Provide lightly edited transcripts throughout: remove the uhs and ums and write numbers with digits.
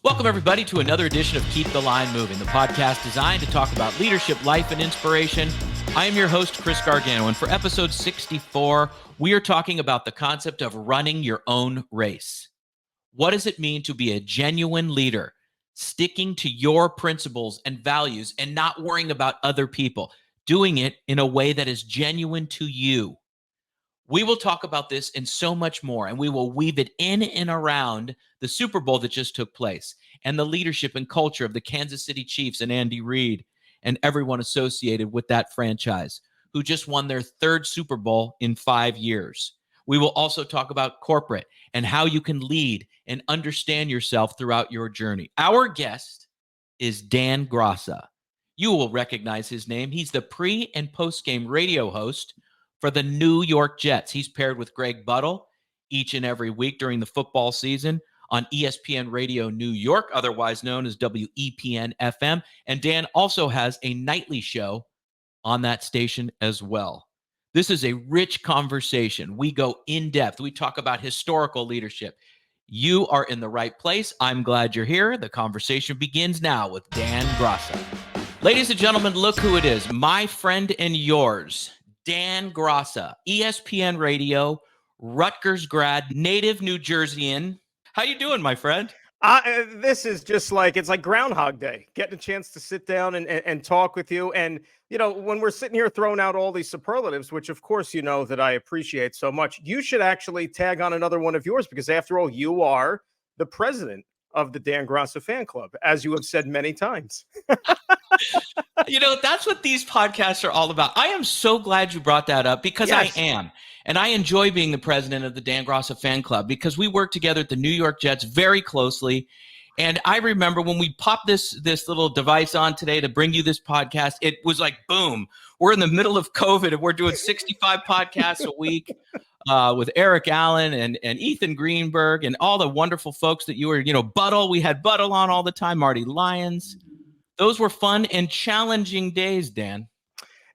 Welcome, everybody, to another edition of Keep the Line Moving, the podcast designed to talk about leadership, life, and inspiration. I am your host, Chris Gargano, and for episode 64, we are talking about the concept of running your own race. What does it mean to be a genuine leader, sticking to your principles and values and not worrying about other people, doing it in a way that is genuine to you? We will talk about this and so much more, and we will weave it in and around the Super Bowl that just took place and the leadership and culture of the Kansas City Chiefs and Andy Reid and everyone associated with that franchise who just won their third Super Bowl in 5 years. We will also talk about corporate and how you can lead and understand yourself throughout your journey. Our guest is Dan Graca. You will recognize his name. He's the pre- and post-game radio host for the New York Jets. He's paired with Greg Buttle each and every week during the football season on ESPN Radio New York, otherwise known as WEPN-FM. And Dan also has a nightly show on that station as well. This is a rich conversation. We go in depth. We talk about historical leadership. You are in the right place. I'm glad you're here. The conversation begins now with Dan Graca. Ladies and gentlemen, look who it is. My friend and yours, Dan Graca, ESPN Radio, Rutgers grad, native New Jerseyan. How you doing, my friend? This is just like, it's like Groundhog Day, getting a chance to sit down and talk with you. And, you know, when we're sitting here throwing out all these superlatives, which of course, you know, that I appreciate so much, you should actually tag on another one of yours, because after all, you are the president of the Dan Graca fan club, as you have said many times. You know, that's what these podcasts are all about. I am so glad you brought that up, because Yes. I am. And I enjoy being the president of the Dan Graca fan club because we work together at the New York Jets very closely. And I remember when we popped this little device on today to bring you this podcast, it was like, boom, we're in the middle of COVID and we're doing 65 podcasts a week with Eric Allen and Ethan Greenberg and all the wonderful folks that you were, you know, Buttle. We had Buttle on all the time, Marty Lyons. Those were fun and challenging days, Dan.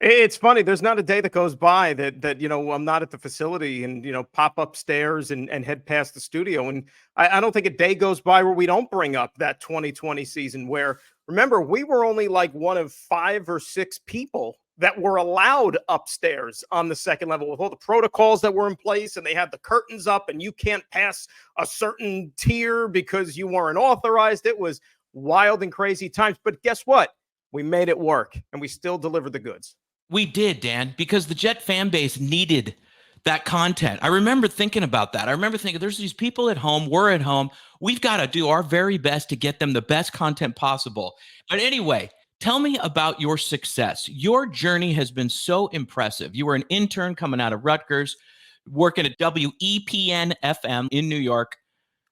It's funny. There's not a day that goes by that you know, I'm not at the facility and, you know, pop upstairs and head past the studio. And I don't think a day goes by where we don't bring up that 2020 season where, remember, we were only like one of 5 or 6 people that were allowed upstairs on the second level with all the protocols that were in place, and they had the curtains up and you can't pass a certain tier because you weren't authorized. It was wild and crazy times. But guess what? We made it work and we still delivered the goods. We did, Dan, because the Jet fan base needed that content. I remember thinking about that. I remember thinking there's these people at home, we're at home. We've got to do our very best to get them the best content possible. But anyway, tell me about your success. Your journey has been so impressive. You were an intern coming out of Rutgers, working at WEPN-FM in New York.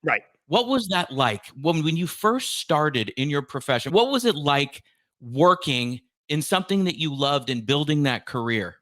Right. What was that like when you first started in your profession? What was it like working in something that you loved and building that career?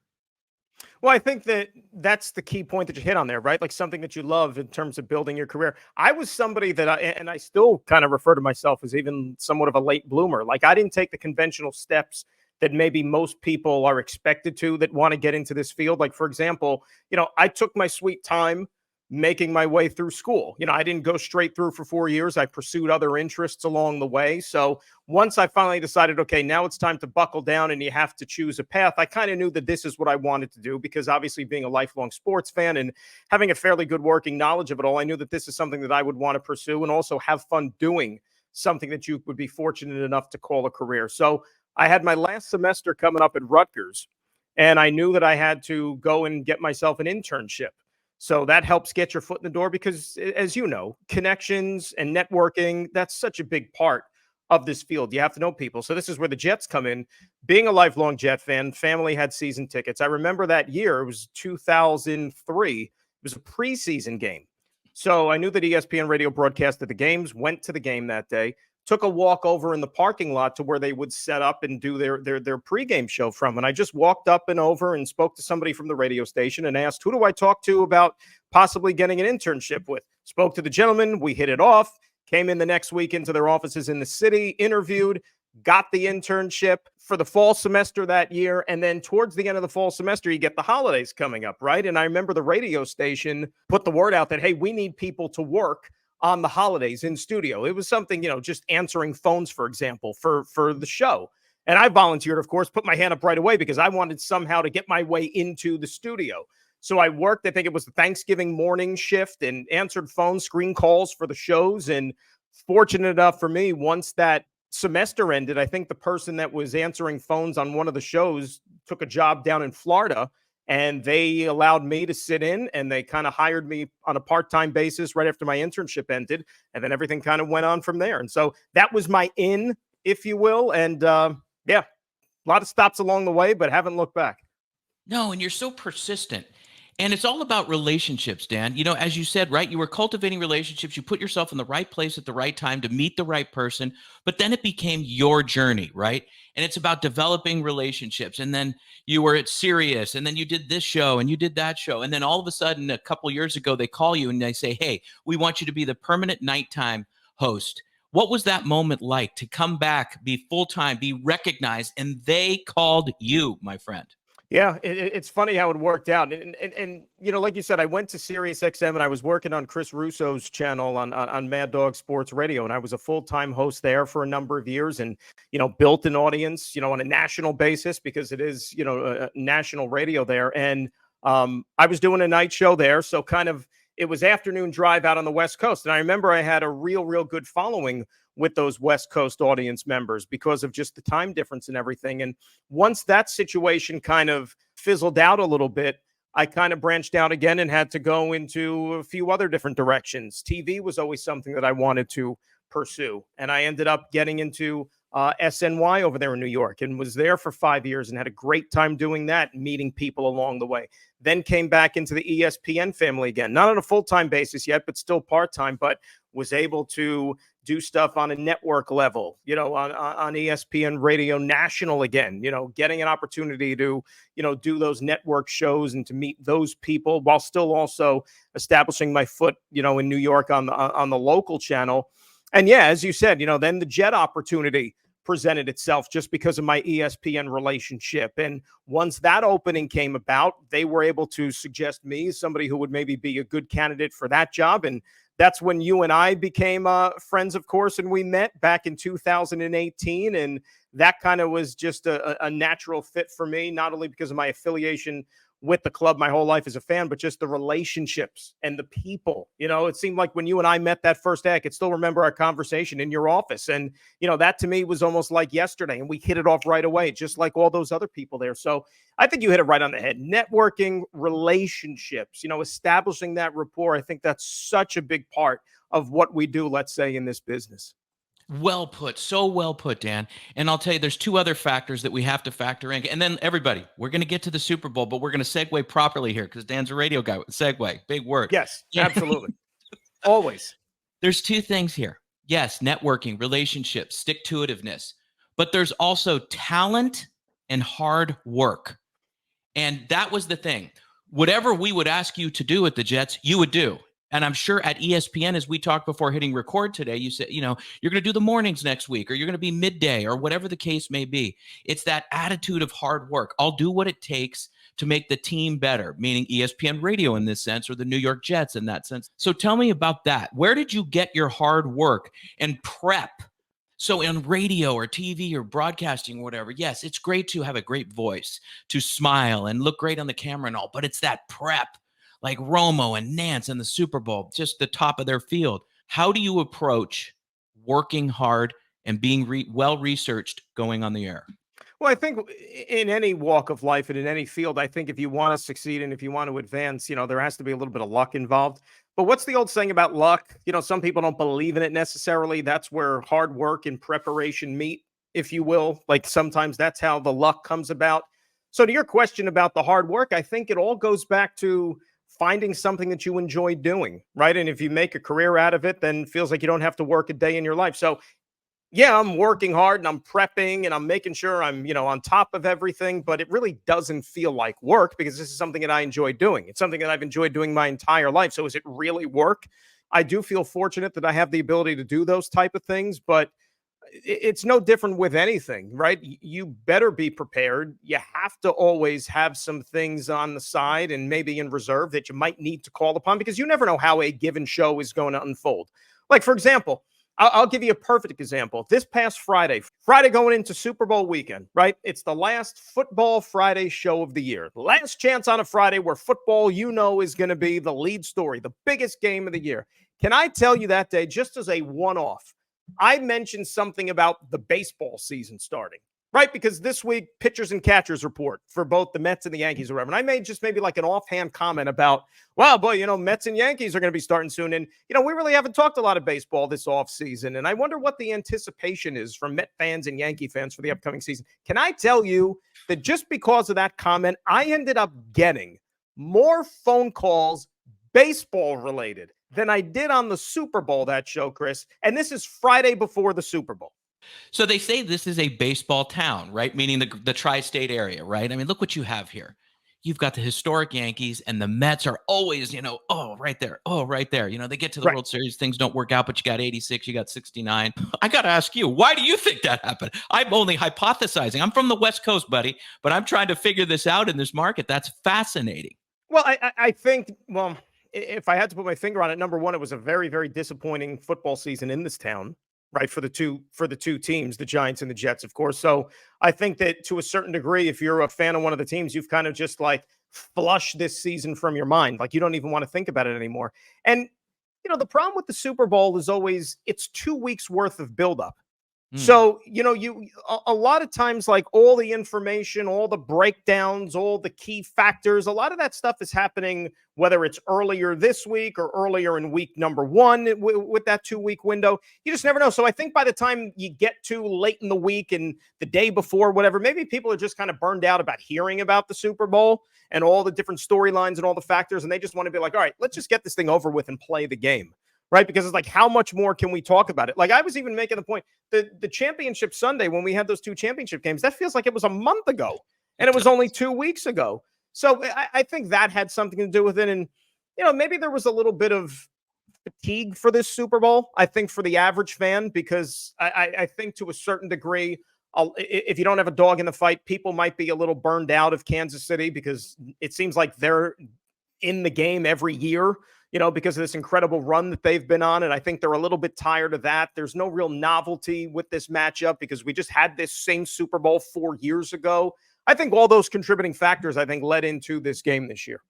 Well, I think that's the key point that you hit on there, right? Like something that you love in terms of building your career. I was somebody that I still kind of refer to myself as even somewhat of a late bloomer. Like, I didn't take the conventional steps that maybe most people are expected to that want to get into this field. Like, for example, you know, I took my sweet time making my way through school. You know, I didn't go straight through for 4 years. I pursued other interests along the way. So once I finally decided, okay, now it's time to buckle down and you have to choose a path, I kind of knew that this is what I wanted to do, because obviously being a lifelong sports fan and having a fairly good working knowledge of it all, I knew that this is something that I would want to pursue and also have fun doing, something that you would be fortunate enough to call a career. So I had my last semester coming up at Rutgers, and I knew that I had to go and get myself an internship. So that helps get your foot in the door because, as you know, connections and networking, that's such a big part of this field. You have to know people. So this is where the Jets come in. Being a lifelong Jet fan, family had season tickets. I remember that year, it was 2003. It was a preseason game. So I knew that ESPN radio broadcasted the games, went to the game that day, took a walk over in the parking lot to where they would set up and do their pregame show from. And I just walked up and over and spoke to somebody from the radio station and asked, who do I talk to about possibly getting an internship with? Spoke to the gentleman. We hit it off, came in the next week into their offices in the city, interviewed, got the internship for the fall semester that year. And then towards the end of the fall semester, you get the holidays coming up, right? And I remember the radio station put the word out that, hey, we need people to work on the holidays in studio. It was something, just answering phones, for example, for the show. And I volunteered, of course, put my hand up right away because I wanted somehow to get my way into the studio. So I worked, I think it was the Thanksgiving morning shift, and answered phone screen calls for the shows. And fortunate enough for me, once that semester ended, I think the person that was answering phones on one of the shows took a job down in Florida, and they allowed me to sit in, and they kind of hired me on a part-time basis right after my internship ended. And then everything kind of went on from there. And so that was my in, if you will. And yeah, a lot of stops along the way, but haven't looked back. No, and you're so persistent. And it's all about relationships, Dan. As you said, right, you were cultivating relationships. You put yourself in the right place at the right time to meet the right person, but then it became your journey, right? And it's about developing relationships. And then you were at Sirius, and then you did this show and you did that show. And then all of a sudden, a couple years ago, they call you and they say, hey, we want you to be the permanent nighttime host. What was that moment like to come back, be full-time, be recognized, and they called you, my friend? Yeah, it's funny how it worked out. And like you said, I went to Sirius XM, and I was working on Chris Russo's channel on Mad Dog Sports Radio. And I was a full-time host there for a number of years, and, built an audience, on a national basis, because it is, a national radio there. And I was doing a night show there. So kind of, it was afternoon drive out on the West Coast. And I remember I had a real good following with those West Coast audience members because of just the time difference and everything. And once that situation kind of fizzled out a little bit, I kind of branched out again and had to go into a few other different directions. TV was always something that I wanted to pursue. And I ended up getting into SNY over there in New York, and was there for 5 years and had a great time doing that, meeting people along the way. Then came back into the ESPN family again, not on a full-time basis yet, but still part-time, but was able to do stuff on a network level, on ESPN Radio National again, getting an opportunity to, do those network shows and to meet those people while still also establishing my foot, in New York on the local channel. And yeah, as you said, then the Jet opportunity presented itself just because of my ESPN relationship. And once that opening came about, they were able to suggest me as somebody who would maybe be a good candidate for that job. And that's when you and I became friends, of course, and we met back in 2018. And that kind of was just a natural fit for me, not only because of my affiliation with the club my whole life as a fan, but just the relationships and the people. It seemed like when you and I met that first day, I could still remember our conversation in your office. And, that to me was almost like yesterday, and we hit it off right away, just like all those other people there. So I think you hit it right on the head. Networking, relationships, establishing that rapport. I think that's such a big part of what we do, let's say, in this business. Well put. So well put, Dan. And I'll tell you, there's two other factors that we have to factor in. And then everybody, we're going to get to the Super Bowl, but we're going to segue properly here because Dan's a radio guy. Segue, big word. Yes, absolutely. Always. There's two things here. Yes, networking, relationships, stick-to-itiveness. But there's also talent and hard work. And that was the thing. Whatever we would ask you to do at the Jets, you would do. And I'm sure at ESPN, as we talked before hitting record today, you said, you're going to do the mornings next week, or you're going to be midday, or whatever the case may be. It's that attitude of hard work. I'll do what it takes to make the team better, meaning ESPN Radio in this sense, or the New York Jets in that sense. So tell me about that. Where did you get your hard work and prep? So in radio or TV or broadcasting or whatever, yes, it's great to have a great voice, to smile and look great on the camera and all, but it's that prep. Like Romo and Nance in the Super Bowl, just the top of their field. How do you approach working hard and being well-researched going on the air? Well, I think in any walk of life and in any field, I think if you want to succeed and if you want to advance, there has to be a little bit of luck involved. But what's the old saying about luck? Some people don't believe in it necessarily. That's where hard work and preparation meet, if you will. Like sometimes that's how the luck comes about. So to your question about the hard work, I think it all goes back to finding something that you enjoy doing, right? And if you make a career out of it, then it feels like you don't have to work a day in your life. So yeah, I'm working hard and I'm prepping and I'm making sure I'm, on top of everything, but it really doesn't feel like work because this is something that I enjoy doing. It's something that I've enjoyed doing my entire life. So is it really work? I do feel fortunate that I have the ability to do those type of things, but it's no different with anything, right? You better be prepared. You have to always have some things on the side and maybe in reserve that you might need to call upon because you never know how a given show is going to unfold. Like, for example, I'll give you a perfect example. This past Friday going into Super Bowl weekend, right? It's the last Football Friday show of the year. Last chance on a Friday where football, is going to be the lead story, the biggest game of the year. Can I tell you that day, just as a one-off, I mentioned something about the baseball season starting, right? Because this week, pitchers and catchers report for both the Mets and the Yankees or whatever. And I made just maybe like an offhand comment about, wow, boy, Mets and Yankees are going to be starting soon. And, we really haven't talked a lot of baseball this offseason. And I wonder what the anticipation is from Met fans and Yankee fans for the upcoming season. Can I tell you that just because of that comment, I ended up getting more phone calls baseball related than I did on the Super Bowl, that show, Chris. And this is Friday before the Super Bowl. So they say this is a baseball town, right? Meaning the tri-state area, right? I mean, look what you have here. You've got the historic Yankees, and the Mets are always, right there. Oh, right there. They get to the World Series, things don't work out, but you got 86, you got 69. I got to ask you, why do you think that happened? I'm only hypothesizing. I'm from the West Coast, buddy, but I'm trying to figure this out in this market. That's fascinating. Well, I think, if I had to put my finger on it, number one, it was a very, very disappointing football season in this town, right? For the two teams, the Giants and the Jets, of course. So I think that to a certain degree, if you're a fan of one of the teams, you've kind of just like flushed this season from your mind. Like you don't even want to think about it anymore. And, the problem with the Super Bowl is always it's 2 weeks worth of buildup. So, a lot of times, like all the information, all the breakdowns, all the key factors, a lot of that stuff is happening, whether it's earlier this week or earlier in week number one with that 2 week window. You just never know. So I think by the time you get to late in the week and the day before, whatever, maybe people are just kind of burned out about hearing about the Super Bowl and all the different storylines and all the factors. And they just want to be like, all right, let's just get this thing over with and play the game. Right. Because it's like, how much more can we talk about it? Like I was even making the point that the championship Sunday, when we had those two championship games, that feels like it was a month ago and it was only 2 weeks ago. So I think that had something to do with it. And, maybe there was a little bit of fatigue for this Super Bowl, I think, for the average fan, because I think to a certain degree, if you don't have a dog in the fight, people might be a little burned out of Kansas City because it seems like they're in the game every year. Because of this incredible run that they've been on. And I think they're a little bit tired of that. There's no real novelty with this matchup because we just had this same Super Bowl 4 years ago. I think all those contributing factors, led into this game this year.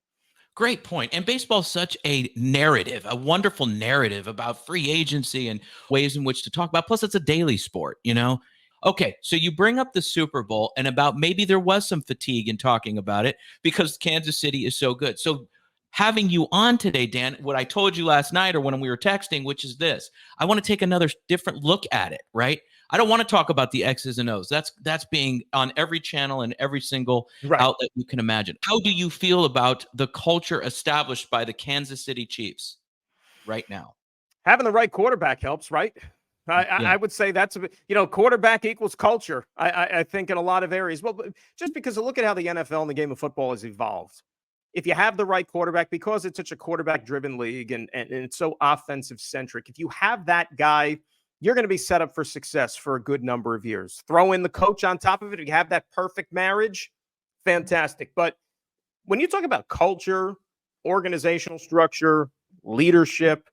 Great point. And baseball is such a narrative, a wonderful narrative about free agency and ways in which to talk about. Plus, it's a daily sport, Okay, so you bring up the Super Bowl and about maybe there was some fatigue in talking about it because Kansas City is so good. So having you on today, Dan, what I told you last night or when we were texting, which is this, I want to take another different look at it, right? I don't want to talk about the X's and O's. That's being on every channel and every single outlet you can imagine. How do you feel about the culture established by the Kansas City Chiefs right now? Having the right quarterback helps, right? I would say that's quarterback equals culture. I think in a lot of areas. Well, just because look at how the NFL and the game of football has evolved. If you have the right quarterback, because it's such a quarterback-driven league and it's so offensive-centric, if you have that guy, you're going to be set up for success for a good number of years. Throw in the coach on top of it. If you have that perfect marriage, fantastic. But when you talk about culture, organizational structure, leadership,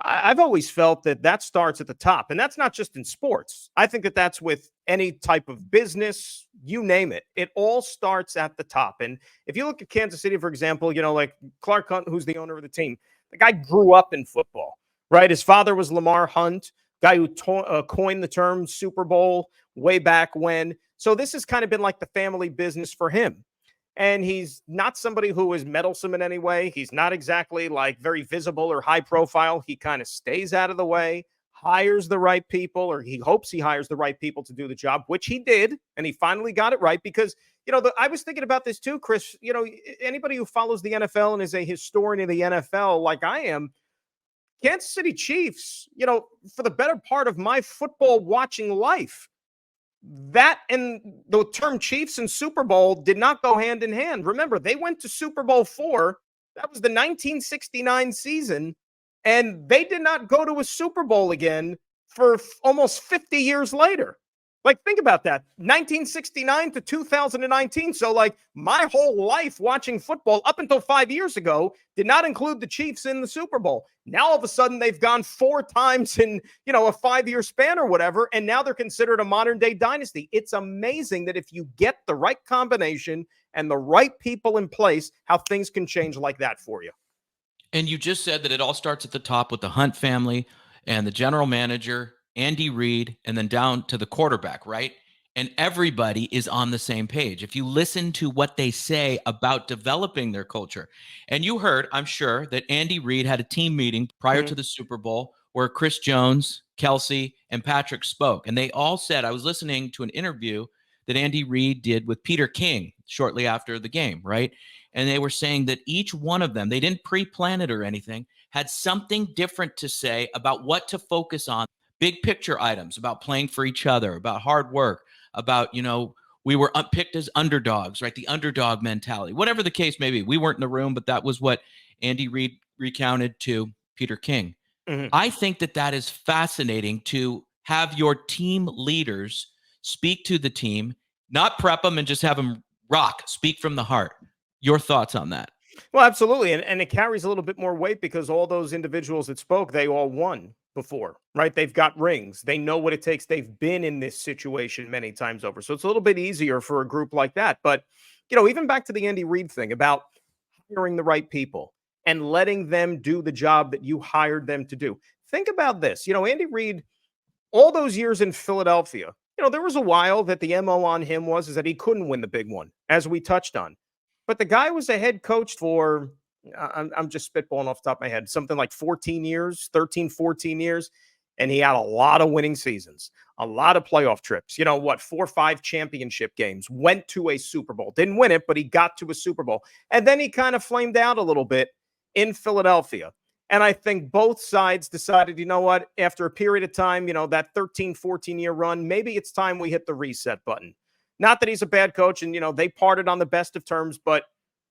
I've always felt that starts at the top. And that's not just in sports. I think that that's with any type of business, you name it. It all starts at the top. And if you look at Kansas City, for example, like Clark Hunt, who's the owner of the team, the guy grew up in football, right? His father was Lamar Hunt, guy who coined the term Super Bowl way back when. So this has kind of been like the family business for him. And he's not somebody who is meddlesome in any way. He's not exactly like very visible or high profile. He kind of stays out of the way, hires the right people, or he hopes he hires the right people to do the job, which he did. And he finally got it right because, I was thinking about this too, Chris. Anybody who follows the NFL and is a historian of the NFL like I am, Kansas City Chiefs, for the better part of my football watching life, that and the term Chiefs and Super Bowl did not go hand in hand. Remember, they went to Super Bowl IV. That was the 1969 season. And they did not go to a Super Bowl again for almost 50 years later. Like, think about that. 1969 to 2019. So, like, my whole life watching football up until 5 years ago did not include the Chiefs in the Super Bowl. Now, all of a sudden, they've gone 4 times in, a 5 year span or whatever. And now they're considered a modern day dynasty. It's amazing that if you get the right combination and the right people in place, how things can change like that for you. And you just said that it all starts at the top with the Hunt family and the general manager, Andy Reid, and then down to the quarterback, right? And everybody is on the same page. If you listen to what they say about developing their culture, and you heard, I'm sure, that Andy Reid had a team meeting prior to the Super Bowl where Chris Jones, Kelsey, and Patrick spoke. And they all said, I was listening to an interview that Andy Reid did with Peter King shortly after the game, right? And they were saying that each one of them, they didn't pre-plan it or anything, had something different to say about what to focus on, big picture items about playing for each other, about hard work, about, we were picked as underdogs, right? The underdog mentality, whatever the case may be. We weren't in the room, but that was what Andy Reid recounted to Peter King. I think that is fascinating to have your team leaders speak to the team, not prep them and just have them rock, speak from the heart. Your thoughts on that? Well, absolutely. And it carries a little bit more weight because all those individuals that spoke, they all won before, right? They've got rings. They know what it takes. They've been in this situation many times over. So it's a little bit easier for a group like that. But, even back to the Andy Reid thing about hiring the right people and letting them do the job that you hired them to do. Think about this. Andy Reid, all those years in Philadelphia, there was a while that the MO on him is that he couldn't win the big one, as we touched on. But the guy was a head coach for, I'm just spitballing off the top of my head, something like 14 years, 13, 14 years. And he had a lot of winning seasons, a lot of playoff trips, 4 or 5 championship games, went to a Super Bowl, didn't win it, but he got to a Super Bowl. And then he kind of flamed out a little bit in Philadelphia. And I think both sides decided, after a period of time, that 13, 14-year run, maybe it's time we hit the reset button. Not that he's a bad coach and, they parted on the best of terms, but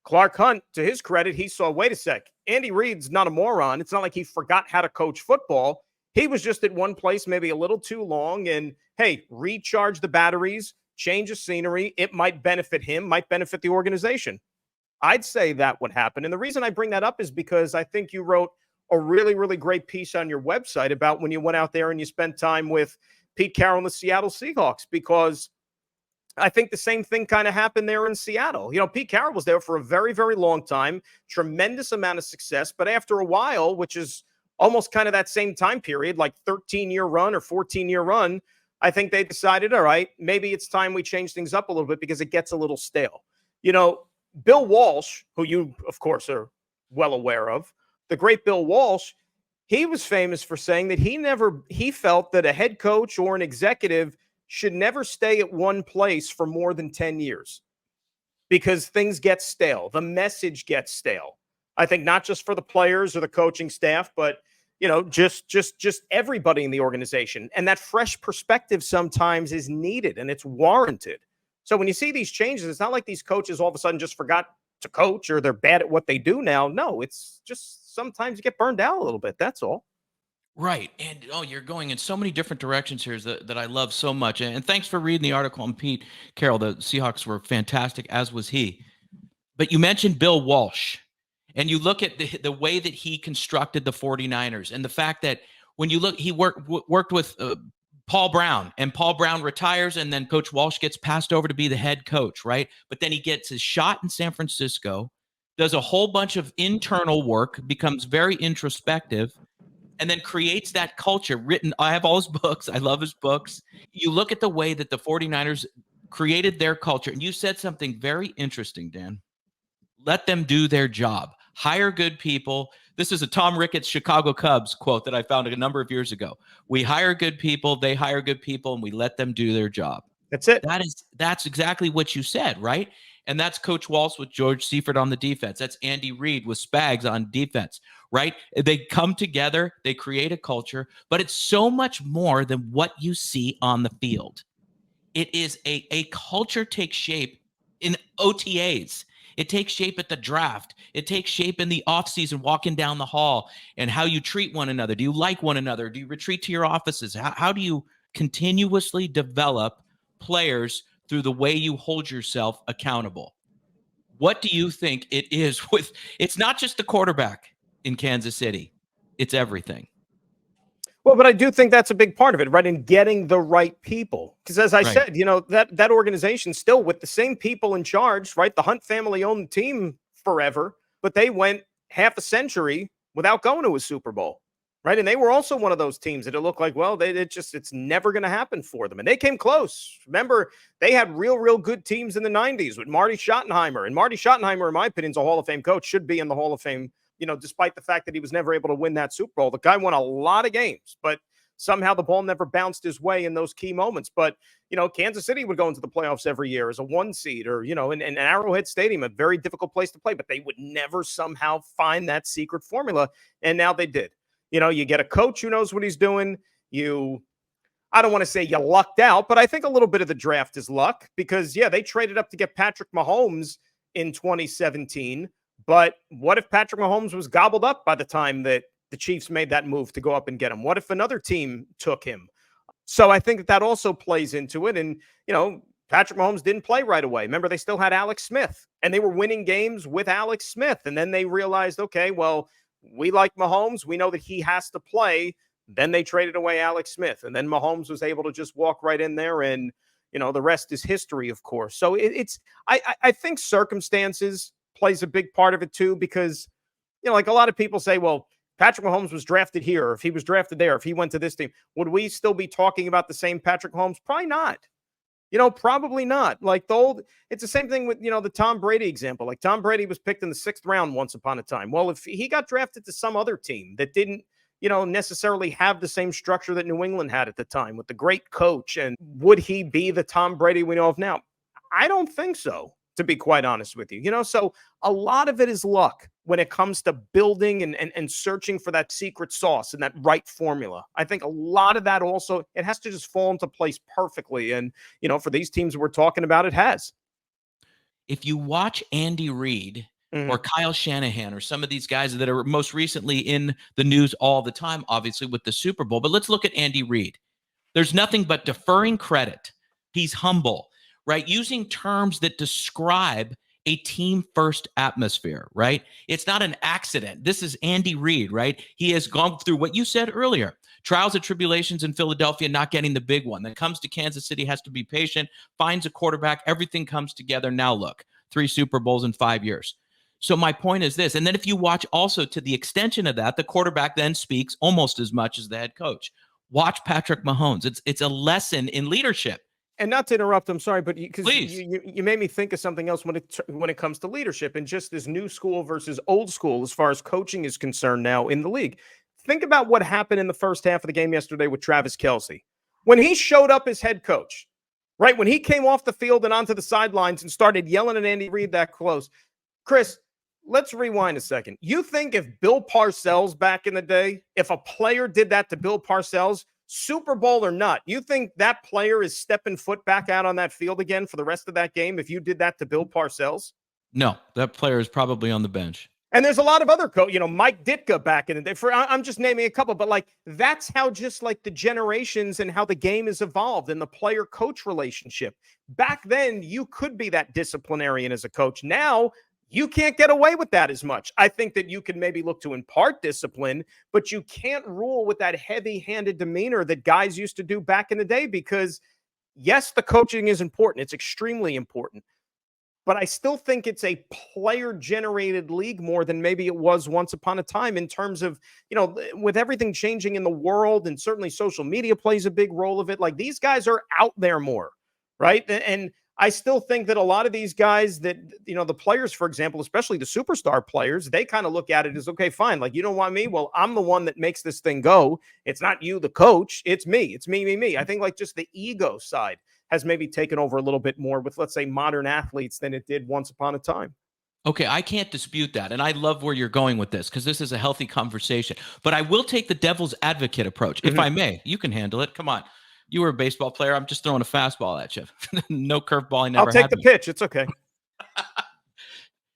Clark Hunt, to his credit, he saw, wait a sec, Andy Reid's not a moron. It's not like he forgot how to coach football. He was just at one place maybe a little too long and, hey, recharge the batteries, change of scenery. It might benefit him, might benefit the organization. I'd say that would happen. And the reason I bring that up is because I think you wrote a really, really great piece on your website about when you went out there and you spent time with Pete Carroll and the Seattle Seahawks, because I think the same thing kind of happened there in Seattle. Pete Carroll was there for a very, very long time, tremendous amount of success. But after a while, which is almost kind of that same time period, like 13-year run or 14-year run, I think they decided, all right, maybe it's time we change things up a little bit because it gets a little stale. Bill Walsh, who you, of course, are well aware of, the great Bill Walsh, he was famous for saying that he felt that a head coach or an executive should never stay at one place for more than 10 years because things get stale. The message gets stale. I think not just for the players or the coaching staff, but, just everybody in the organization. And that fresh perspective sometimes is needed and it's warranted. So when you see these changes, it's not like these coaches all of a sudden just forgot to coach or they're bad at what they do now. No, it's just sometimes you get burned out a little bit. That's all. Right. And you're going in so many different directions here that I love so much. And thanks for reading the article on Pete Carroll. The Seahawks were fantastic, as was he. But you mentioned Bill Walsh, and you look at the way that he constructed the 49ers and the fact that when you look, he worked with Paul Brown, and Paul Brown retires, and then Coach Walsh gets passed over to be the head coach, right? But then he gets his shot in San Francisco, does a whole bunch of internal work, becomes very introspective, and then creates that culture written. I have all his books. I love his books. You look at the way that the 49ers created their culture, and you said something very interesting, Dan. Let them do their job. Hire good people. This is a Tom Ricketts Chicago Cubs quote that I found a number of years ago. We hire good people, they hire good people, and we let them do their job. That's it. That's exactly what you said, right? And that's Coach Walsh with George Seifert on the defense. That's Andy Reid with Spags on defense, right? They come together, they create a culture, but it's so much more than what you see on the field. It is a culture takes shape in OTAs. It takes shape at the draft. It takes shape in the offseason, walking down the hall, and how you treat one another. Do you like one another? Do you retreat to your offices? How do you continuously develop players through the way you hold yourself accountable. What do you think it is with, it's not just the quarterback in Kansas City, it's everything. Well, but I do think that's a big part of it, right? In getting the right people. Because as I said, that organization still with the same people in charge, right? The Hunt family owned the team forever, but they went half a century without going to a Super Bowl, right? And they were also one of those teams that it looked like, well, it's never going to happen for them. And they came close. Remember, they had real good teams in the 90s with Marty Schottenheimer. And Marty Schottenheimer, in my opinion, is a Hall of Fame coach, should be in the Hall of Fame. Despite the fact that he was never able to win that Super Bowl, the guy won a lot of games, but somehow the ball never bounced his way in those key moments. But, Kansas City would go into the playoffs every year as a 1 seed or, in Arrowhead Stadium, a very difficult place to play, but they would never somehow find that secret formula. And now they did. You get a coach who knows what he's doing. I don't want to say you lucked out, but I think a little bit of the draft is luck because, they traded up to get Patrick Mahomes in 2017. But what if Patrick Mahomes was gobbled up by the time that the Chiefs made that move to go up and get him? What if another team took him? So I think that also plays into it. And, Patrick Mahomes didn't play right away. Remember, they still had Alex Smith, and they were winning games with Alex Smith. And then they realized, okay, well, we like Mahomes. We know that he has to play. Then they traded away Alex Smith. And then Mahomes was able to just walk right in there. And, the rest is history, of course. So I think circumstances plays a big part of it too, because, like a lot of people say, well, Patrick Mahomes was drafted here, or if he was drafted there, if he went to this team, would we still be talking about the same Patrick Mahomes? Probably not. Probably not. Like it's the same thing with, the Tom Brady example. Like Tom Brady was picked in the 6th round once upon a time. Well, if he got drafted to some other team that didn't, necessarily have the same structure that New England had at the time with the great coach, and would he be the Tom Brady we know of now? I don't think so, to be quite honest with you. So a lot of it is luck when it comes to building and searching for that secret sauce and that right formula. I think a lot of that also, it has to just fall into place perfectly. And, for these teams we're talking about, it has. If you watch Andy Reid or Kyle Shanahan or some of these guys that are most recently in the news all the time, obviously with the Super Bowl, but let's look at Andy Reid. There's nothing but deferring credit. He's humble, right? Using terms that describe a team first atmosphere, right? It's not an accident. This is Andy Reid, right? He has gone through what you said earlier, trials and tribulations in Philadelphia, not getting the big one. Then comes to Kansas City, has to be patient, finds a quarterback, everything comes together. Now look, 3 Super Bowls in 5 years. So my point is this, and then if you watch also to the extension of that, the quarterback then speaks almost as much as the head coach. Watch Patrick Mahomes. It's a lesson in leadership. And not to interrupt, I'm sorry, but because you made me think of something else when it comes to leadership and just this new school versus old school as far as coaching is concerned now in the league. Think about what happened in the first half of the game yesterday with Travis Kelce. When he showed up as head coach, right? When he came off the field and onto the sidelines and started yelling at Andy Reid that close. Chris, let's rewind a second. You think if Bill Parcells back in the day, if a player did that to Bill Parcells, Super Bowl or not, you think that player is stepping foot back out on that field again for the rest of that game if you did that to Bill Parcells? No, that player is probably on the bench. And there's a lot of other Mike Ditka back in the day. I'm just naming a couple, but like that's how just like the generations and how the game has evolved and the player-coach relationship. Back then, you could be that disciplinarian as a coach. Now, you can't get away with that as much. I think that you can maybe look to impart discipline, but you can't rule with that heavy-handed demeanor that guys used to do back in the day because, yes, the coaching is important. It's extremely important. But I still think it's a player-generated league more than maybe it was once upon a time in terms of, with everything changing in the world and certainly social media plays a big role of it. Like these guys are out there more, right? And I still think that a lot of these guys that, the players, for example, especially the superstar players, they kind of look at it as, okay, fine. Like, you don't want me? Well, I'm the one that makes this thing go. It's not you, the coach. It's me. It's me. I think like just the ego side has maybe taken over a little bit more with, let's say, modern athletes than it did once upon a time. Okay, I can't dispute that. And I love where you're going with this because this is a healthy conversation. But I will take the devil's advocate approach, if I may. You can handle it. Come on. You were a baseball player. I'm just throwing a fastball at you. No curveball. I'll take the pitch. It's okay.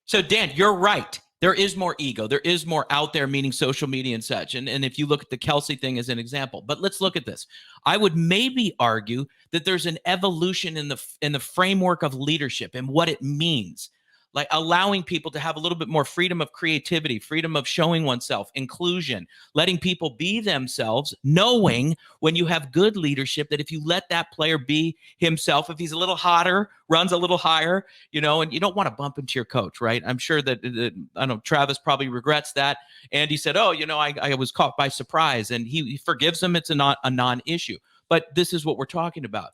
So, Dan, you're right. there is more ego. There is more out there, meaning social media and such. And if you look at the Kelsey thing as an example, but let's look at this. I would maybe argue that there's an evolution in the framework of leadership and what it means, like allowing people to have a little bit more freedom of creativity, freedom of showing oneself, inclusion, letting people be themselves, knowing when you have good leadership that if you let that player be himself, if he's a little hotter, runs a little higher, and you don't want to bump into your coach, right? I'm sure that I know Travis probably regrets that. Andy said, "Oh, I was caught by surprise," and he forgives him. It's a non-issue. But this is what we're talking about.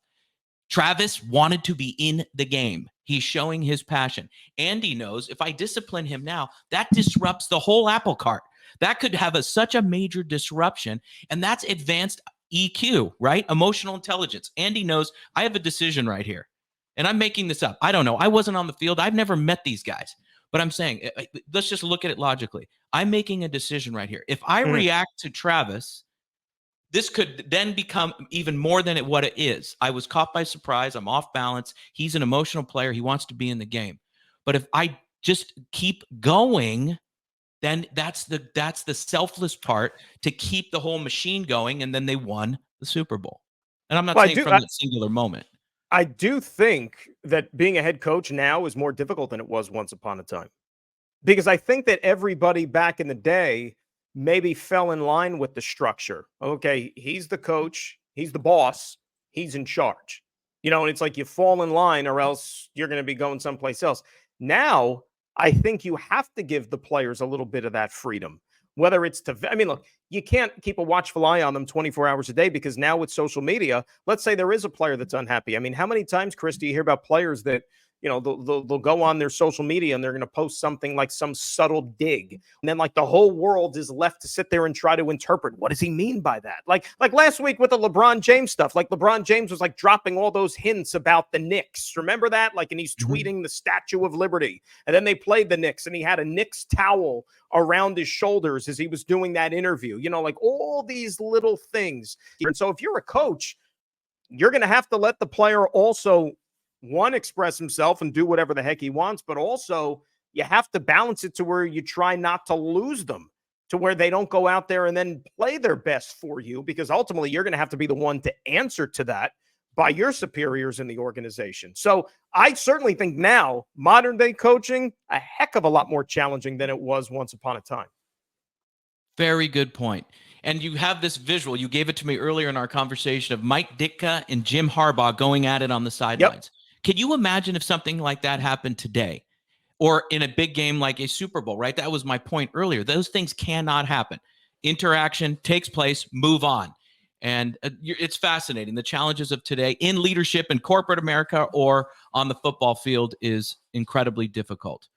Travis wanted to be in the game. He's showing his passion. Andy knows if I discipline him now, that disrupts the whole apple cart. That could have such a major disruption, and that's advanced EQ, right? Emotional intelligence. Andy knows I have a decision right here, and I'm making this up. I don't know. I wasn't on the field. I've never met these guys, but I'm saying, let's just look at it logically. I'm making a decision right here. If I react to Travis, this could then become even more than what it is. I was caught by surprise. I'm off balance. He's an emotional player. He wants to be in the game. But if I just keep going, then that's the selfless part to keep the whole machine going. And then they won the Super Bowl. And I'm not saying from that singular moment. I do think that being a head coach now is more difficult than it was once upon a time. Because I think that everybody back in the day maybe fell in line with the structure. Okay, he's the coach, he's the boss, he's in charge. And it's like you fall in line or else you're going to be going someplace else. Now, I think you have to give the players a little bit of that freedom. Whether it's look, you can't keep a watchful eye on them 24 hours a day because now with social media, let's say there is a player that's unhappy. How many times, Chris, do you hear about players that they'll go on their social media and they're going to post something like some subtle dig. And then like the whole world is left to sit there and try to interpret, what does he mean by that? Like last week with the LeBron James stuff, like LeBron James was like dropping all those hints about the Knicks. Remember that? And he's tweeting the Statue of Liberty. And then they played the Knicks and he had a Knicks towel around his shoulders as he was doing that interview, like all these little things. And so if you're a coach, you're going to have to let the player also express himself and do whatever the heck he wants, but also you have to balance it to where you try not to lose them, to where they don't go out there and then play their best for you, because ultimately you're going to have to be the one to answer to that by your superiors in the organization. So I certainly think now modern day coaching, a heck of a lot more challenging than it was once upon a time. Very good point. And you have this visual, you gave it to me earlier in our conversation, of Mike Ditka and Jim Harbaugh going at it on the sidelines. Yep. Can you imagine if something like that happened today or in a big game like a Super Bowl, right? That was my point earlier. Those things cannot happen. Interaction takes place, move on. And it's fascinating. The challenges of today in leadership in corporate America or on the football field is incredibly difficult.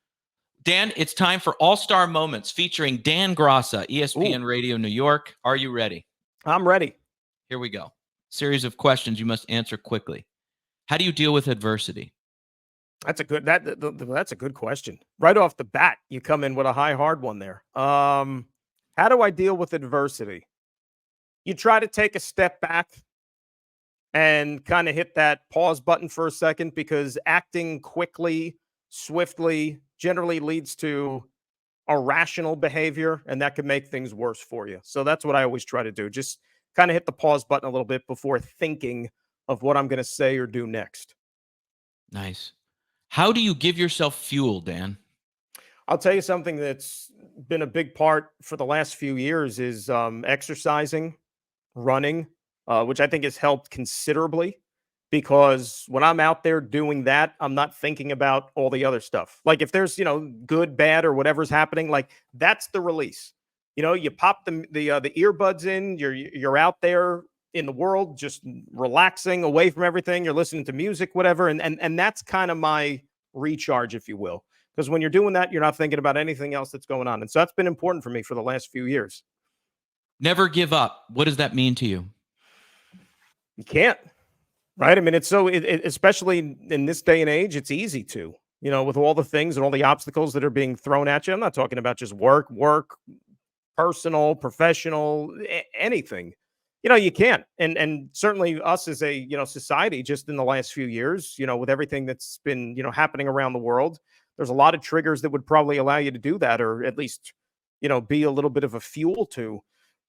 Dan, it's time for All-Star Moments featuring Dan Graca, ESPN Radio New York. Are you ready? I'm ready. Here we go. Series of questions you must answer quickly. How do you deal with adversity? That's a good question. Right off the bat, you come in with a hard one there. How do I deal with adversity? You try to take a step back and kind of hit that pause button for a second, because acting quickly, swiftly, generally leads to irrational behavior, and that could make things worse for you. So that's what I always try to do. Just kind of hit the pause button a little bit before thinking of what I'm going to say or do next. Nice. How do you give yourself fuel, Dan? I'll tell you something that's been a big part for the last few years is exercising, running, which I think has helped considerably, because when I'm out there doing that, I'm not thinking about all the other stuff. Like if there's, good, bad, or whatever's happening, like that's the release. You pop the earbuds in, you're out there in the world, just relaxing away from everything. You're listening to music, whatever. And that's kind of my recharge, if you will. Because when you're doing that, you're not thinking about anything else that's going on. And so that's been important for me for the last few years. Never give up. What does that mean to you? You can't, right? It's so, especially in this day and age, it's easy to, with all the things and all the obstacles that are being thrown at you. I'm not talking about just work, personal, professional, anything. You can't. And certainly us as a, society, just in the last few years, with everything that's been, happening around the world, there's a lot of triggers that would probably allow you to do that, or at least, be a little bit of a fuel to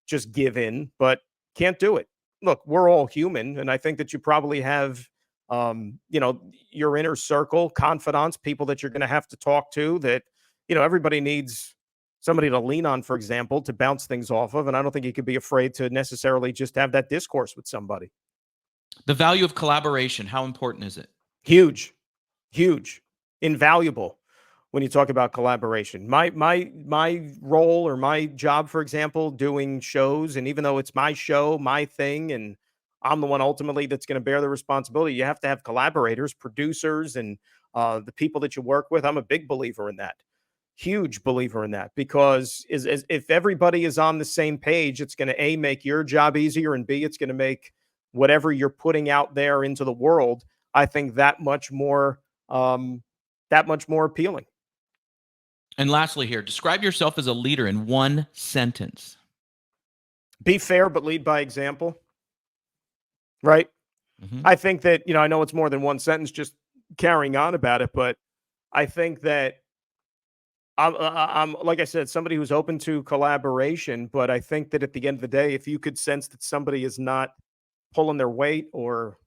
just give in, but can't do it. Look, we're all human, and I think that you probably have, your inner circle, confidants, people that you're going to have to talk to. That everybody needs somebody to lean on, for example, to bounce things off of, and I don't think you could be afraid to necessarily just have that discourse with somebody. The value of collaboration, how important is it? Huge, huge, invaluable. When you talk about collaboration, my role or my job, for example, doing shows, and even though it's my show, my thing, and I'm the one ultimately that's going to bear the responsibility, you have to have collaborators, producers, and the people that you work with. I'm a big believer in that, huge believer in that, because if everybody is on the same page, it's going to make your job easier, and B, it's going to make whatever you're putting out there into the world, I think, that much more appealing. And lastly here, describe yourself as a leader in one sentence. Be fair, but lead by example. Right? Mm-hmm. I think that, I know it's more than one sentence just carrying on about it, but I think that I'm like I said, somebody who's open to collaboration, but I think that at the end of the day, if you could sense that somebody is not pulling their weight or,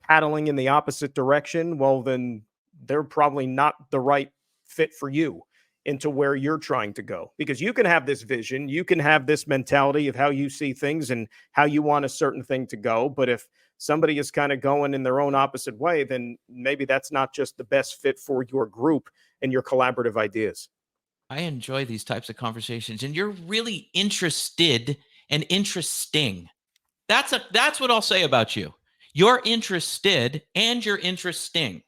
paddling in the opposite direction, well, then they're probably not the right fit for you into where you're trying to go, because you can have this vision, you can have this mentality of how you see things and how you want a certain thing to go. But if somebody is kind of going in their own opposite way, then maybe that's not just the best fit for your group and your collaborative ideas. I enjoy these types of conversations, and you're really interested and interesting. That's what I'll say about you. You're interested and you're interesting.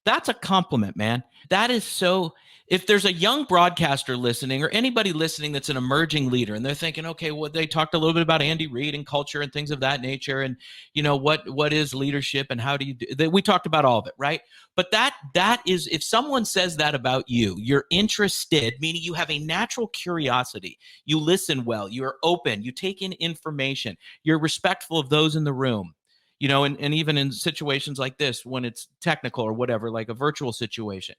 That's a compliment, man. That is so. If there's a young broadcaster listening or anybody listening that's an emerging leader, and they're thinking, okay, well, they talked a little bit about Andy Reid and culture and things of that nature, and what is leadership and how do you do? We talked about all of it, right? But that is, if someone says that about you, you're interested, meaning you have a natural curiosity. You listen well. You're open. You take in information. You're respectful of those in the room. And even in situations like this, when it's technical or whatever, like a virtual situation.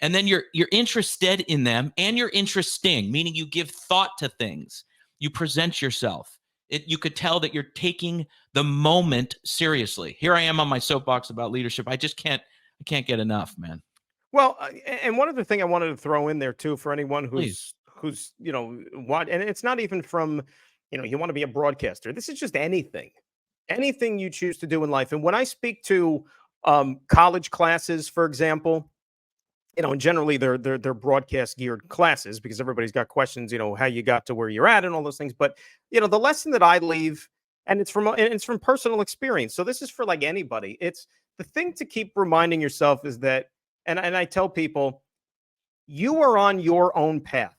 And then you're interested in them, and you're interesting, meaning you give thought to things. You present yourself. You could tell that you're taking the moment seriously. Here I am on my soapbox about leadership. I can't get enough, man. Well, and one other thing I wanted to throw in there too, for anyone who's what, and it's not even from, you want to be a broadcaster. This is just anything you choose to do in life. And when I speak to college classes, for example, and generally they're broadcast geared classes, because everybody's got questions, how you got to where you're at and all those things. But, the lesson that I leave, and it's from personal experience. So this is for like anybody. It's the thing to keep reminding yourself is that, and I tell people, you are on your own path,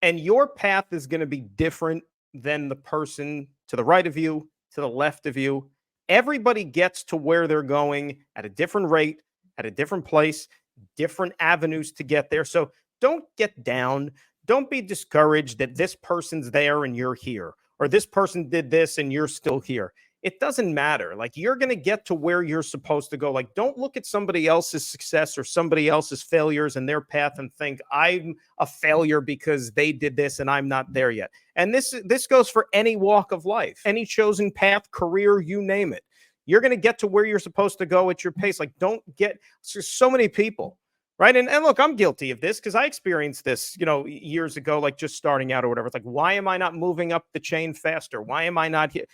and your path is going to be different than the person to the right of you, to the left of you. Everybody gets to where they're going at a different rate, at a different place, different avenues to get there. So don't get down. Don't be discouraged that this person's there and you're here, or this person did this and you're still here. It doesn't matter. Like, you're going to get to where you're supposed to go. Like, don't look at somebody else's success or somebody else's failures and their path and think, I'm a failure because they did this and I'm not there yet. And this goes for any walk of life, any chosen path, career, you name it. You're going to get to where you're supposed to go at your pace. Like, don't get so many people, right? And look, I'm guilty of this because I experienced this, years ago, like just starting out or whatever. It's like, why am I not moving up the chain faster? Why am I not here?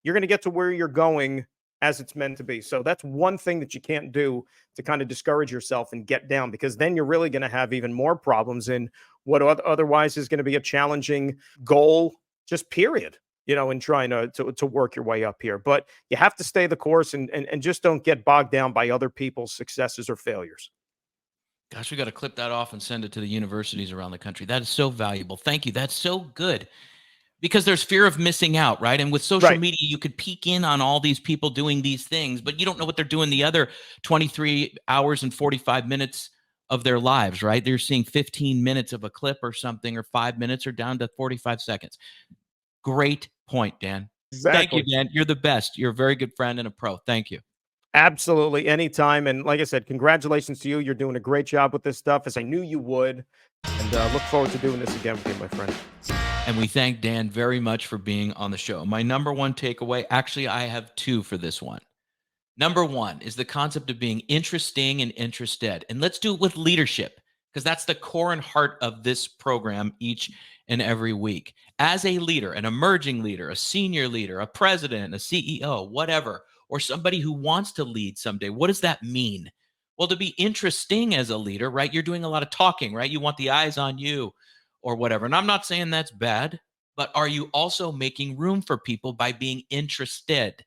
You're going to get to where you're going as it's meant to be. So that's one thing that you can't do to kind of discourage yourself and get down, because then you're really going to have even more problems in what otherwise is going to be a challenging goal, just period, in trying to work your way up here. But you have to stay the course and just don't get bogged down by other people's successes or failures. Gosh, we got to clip that off and send it to the universities around the country. That is so valuable. Thank you. That's so good. Because there's fear of missing out, right? And with social media, you could peek in on all these people doing these things, but you don't know what they're doing the other 23 hours and 45 minutes of their lives, right? They're seeing 15 minutes of a clip or something, or 5 minutes, or down to 45 seconds. Great point, Dan. Exactly. Thank you, Dan. You're the best. You're a very good friend and a pro. Thank you. Absolutely, anytime. And like I said, congratulations to you. You're doing a great job with this stuff, as I knew you would. And look forward to doing this again with you, my friend. And we thank Dan very much for being on the show. My number one takeaway, actually, I have two for this one. Number one is the concept of being interesting and interested. And let's do it with leadership, because that's the core and heart of this program each and every week. As a leader, an emerging leader, a senior leader, a president, a CEO, whatever, or somebody who wants to lead someday, what does that mean? Well, to be interesting as a leader, right? You're doing a lot of talking, right? You want the eyes on you or whatever. And I'm not saying that's bad, but are you also making room for people by being interested?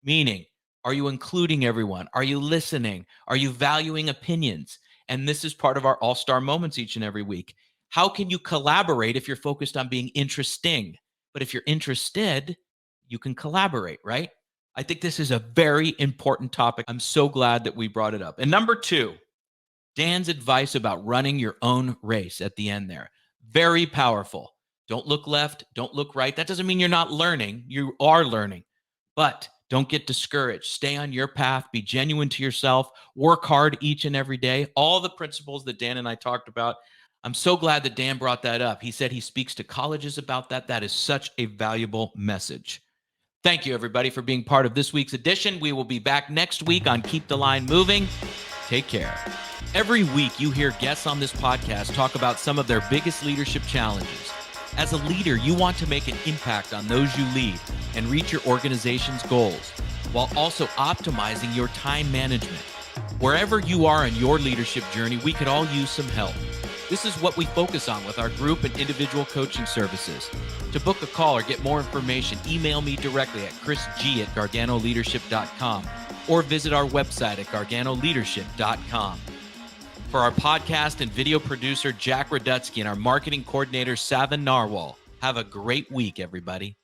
Meaning, are you including everyone? Are you listening? Are you valuing opinions? And this is part of our all-star moments each and every week. How can you collaborate if you're focused on being interesting? But if you're interested, you can collaborate, right? I think this is a very important topic. I'm so glad that we brought it up. And number two, Dan's advice about running your own race at the end there. Very powerful. Don't look left. Don't look right. That doesn't mean you're not learning. You are learning. But don't get discouraged. Stay on your path. Be genuine to yourself. Work hard each and every day. All the principles that Dan and I talked about. I'm so glad that Dan brought that up. He said he speaks to colleges about that. That is such a valuable message. Thank you, everybody, for being part of this week's edition. We will be back next week on Keep the Line Moving. Take care. Every week, you hear guests on this podcast talk about some of their biggest leadership challenges. As a leader, you want to make an impact on those you lead and reach your organization's goals, while also optimizing your time management. Wherever you are in your leadership journey, we could all use some help. This is what we focus on with our group and individual coaching services. To book a call or get more information, email me directly at chrisg@garganoleadership.com or visit our website at garganoleadership.com. For our podcast and video producer, Jack Radutsky, and our marketing coordinator, Savin Narwal, have a great week, everybody.